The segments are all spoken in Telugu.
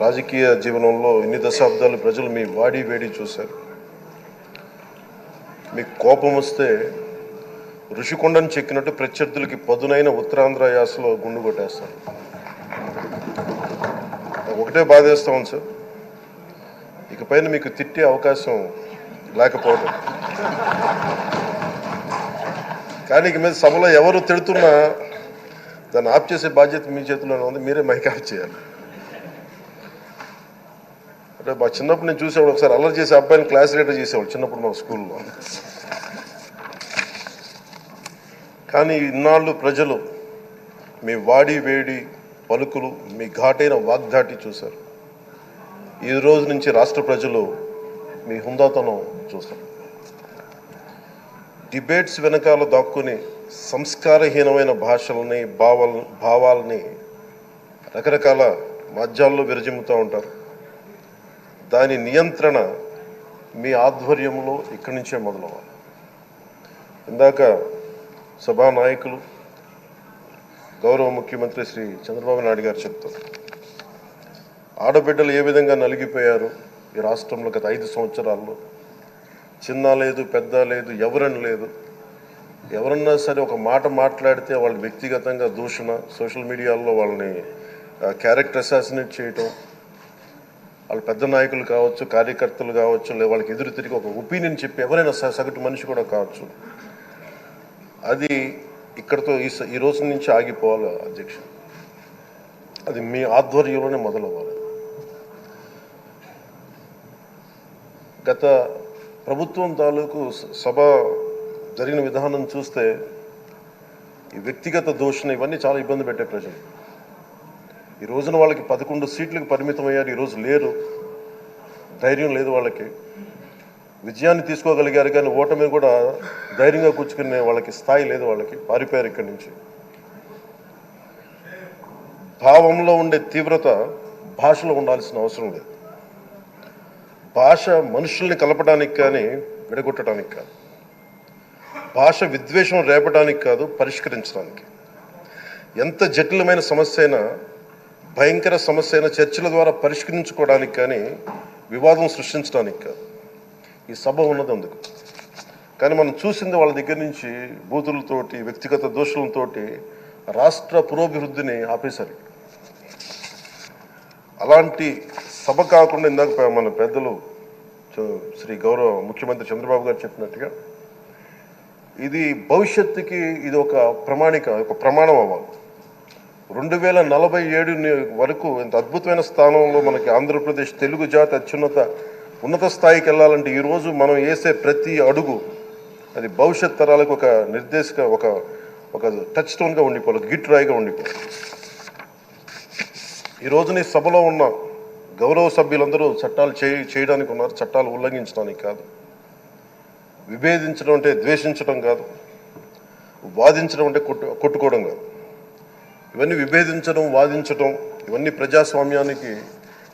రాజకీయ జీవనంలో ఇన్ని దశాబ్దాలు ప్రజలు మీ వాడి వేడి చూశారు. మీకు కోపం వస్తే ఋషికొండను చెక్కినట్టు ప్రత్యర్థులకి పదునైన ఉత్తరాంధ్ర యాసలో గుండు కొట్టేస్తారు. ఒకటే బాధేస్తాం సార్, ఇకపైన మీకు తిట్టే అవకాశం లేకపోవడం. కానీ ఇక మీద సభలో ఎవరు తిడుతున్నా దాన్ని ఆఫ్ చేసే బాధ్యత మీ చేతిలోనే ఉంది. మీరే మైక్ ఆఫ్ చేయాలి. అంటే మా చిన్నప్పుడు నేను చూసేవాడు, ఒకసారి అల్లరి చేసే అబ్బాయిని క్లాస్ లీడర్ చేసేవాడు చిన్నప్పుడు మా స్కూల్లో. కానీ ఇన్నాళ్ళు ప్రజలు మీ వాడి వేడి పలుకులు, మీ ఘాటైన వాగ్ధాటి చూశారు. ఈ రోజు నుంచి రాష్ట్ర ప్రజలు మీ హుందాతనం చూస్తారు. డిబేట్స్ వెనకాల దాక్కుని సంస్కారహీనమైన భాషలని భావాలని రకరకాల మాధ్యాల్లో విరజిమ్ముతూ ఉంటారు. దాని నియంత్రణ మీ ఆధ్వర్యంలో ఇక్కడి నుంచే మొదలవ్వాలి. ఇందాక సభానాయకులు గౌరవ ముఖ్యమంత్రి శ్రీ చంద్రబాబు నాయుడు గారు చెప్తారు, ఆడబిడ్డలు ఏ విధంగా నలిగిపోయారు ఈ రాష్ట్రంలో గత 5 సంవత్సరాల్లో. చిన్న లేదు, పెద్ద లేదు, ఎవరని లేదు. ఎవరన్నా సరే ఒక మాట మాట్లాడితే వాళ్ళు వ్యక్తిగతంగా దూషణ, సోషల్ మీడియాలో వాళ్ళని క్యారెక్టర్ అసాసినేట్ చేయటం, వాళ్ళు పెద్ద నాయకులు కావచ్చు, కార్యకర్తలు కావచ్చు, లేదా వాళ్ళకి ఎదురు తిరిగి ఒక ఒపీనియన్ చెప్పి ఎవరైనా సగటు మనిషి కూడా కావచ్చు, అది ఇక్కడతో ఈ రోజు నుంచి ఆగిపోవాలి అధ్యక్ష. అది మీ ఆధ్వర్యంలోనే మొదలవ్వాలి. గత ప్రభుత్వం తాలూకు సభ జరిగిన విధానం చూస్తే ఈ వ్యక్తిగత దూషణ ఇవన్నీ చాలా ఇబ్బంది పెట్టే ప్రజలు. ఈ రోజున వాళ్ళకి 11 సీట్లకు పరిమితం అయ్యారు, ఈరోజు లేరు, ధైర్యం లేదు వాళ్ళకి. విజయాన్ని తీసుకోగలిగారు కానీ ఓటమిని కూడా ధైర్యంగా కూర్చుకునే వాళ్ళకి స్థాయి లేదు, వాళ్ళకి పారిపోయారు ఇక్కడి నుంచి. భావంలో ఉండే తీవ్రత భాషలో ఉండాల్సిన అవసరం లేదు. భాష మనుషుల్ని కలపడానికి కానీ విడగొట్టడానికి కాదు. భాష విద్వేషం రేపడానికి కాదు, పరిష్కరించడానికి. ఎంత జటిలమైన సమస్య అయినా, భయంకర సమస్య అయినా చర్చల ద్వారా పరిష్కరించుకోవడానికి కానీ వివాదం సృష్టించడానికి కాదు. ఈ సభ ఉన్నది అందుకు. కానీ మనం చూసింది వాళ్ళ దగ్గర నుంచి బూతులతోటి, వ్యక్తిగత దోషులతోటి రాష్ట్ర పురోభివృద్ధిని ఆపేశారు. అలాంటి సభ కాకుండా ఇందాక మన పెద్దలు శ్రీ గౌరవ ముఖ్యమంత్రి చంద్రబాబు గారు చెప్పినట్టుగా ఇది భవిష్యత్తుకి ఇది ఒక ప్రమాణం అవ్వాలి. 2047 వరకు ఇంత అద్భుతమైన స్థానంలో మనకి ఆంధ్రప్రదేశ్ తెలుగు జాతి ఉన్నత స్థాయికి వెళ్ళాలంటే ఈరోజు మనం వేసే ప్రతి అడుగు అది భవిష్యత్ తరాలకు ఒక నిర్దేశక ఒక టచ్ స్టోన్గా ఉండిపోవాలి, ఒక గిట్ రాయిగా ఉండిపోవాలి. ఈ రోజున ఈ సభలో ఉన్న గౌరవ సభ్యులందరూ చట్టాలు చేయడానికి ఉన్నారు, చట్టాలు ఉల్లంఘించడానికి కాదు. విభేదించడం అంటే ద్వేషించడం కాదు, వాదించడం అంటే కొట్టుకోవడం కాదు. ఇవన్నీ విభేదించడం, వాదించడం ఇవన్నీ ప్రజాస్వామ్యానికి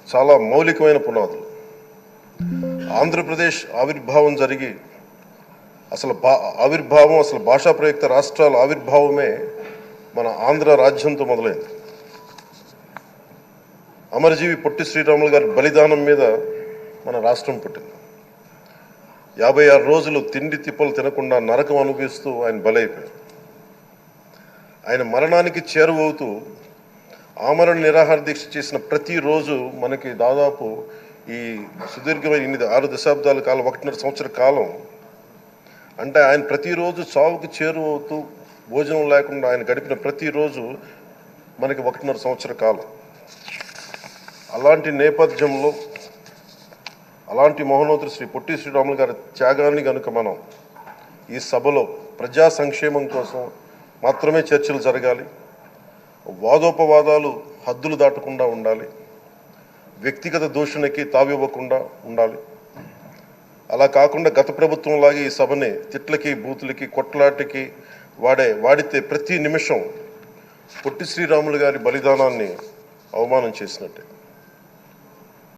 చాలా మౌలికమైన పునాదులు. ఆంధ్రప్రదేశ్ ఆవిర్భావం జరిగి అసలు భాషా ప్రయుక్త రాష్ట్రాల ఆవిర్భావమే మన ఆంధ్ర రాజ్యంతో మొదలైంది. అమరజీవి పొట్టి శ్రీరాములు గారి బలిదానం మీద మన రాష్ట్రం పుట్టింది. 56 రోజులు తిండి తిప్పలు తినకుండా నరకం అనుభవిస్తూ ఆయన బలైపోయారు. ఆయన మరణానికి చేరువవుతూ ఆమరణ నిరాహార దీక్ష చేసిన ప్రతిరోజు మనకి దాదాపు ఈ సుదీర్ఘమైన 6 దశాబ్దాల కాలం, 1.5 సంవత్సర కాలం అంటే ఆయన ప్రతిరోజు చావుకి చేరువవుతూ భోజనం లేకుండా ఆయన గడిపిన ప్రతిరోజు మనకి 1.5 సంవత్సర కాలం. అలాంటి నేపథ్యంలో అలాంటి మహోన్నతుడు శ్రీ పొట్టి శ్రీరాములు గారి త్యాగాన్ని కనుక మనం ఈ సభలో ప్రజా సంక్షేమం కోసం మాత్రమే చర్చలు జరగాలి, వాదోపవాదాలు హద్దులు దాటకుండా ఉండాలి, వ్యక్తిగత దూషణకి తావివ్వకుండా ఉండాలి. అలా కాకుండా గత ప్రభుత్వం లాగే ఈ సభని తిట్లకి, బూతులకి, కొట్లాటకి వాడితే ప్రతి నిమిషం పొట్టి శ్రీరాములు గారి బలిదానాన్ని అవమానం చేసినట్టే.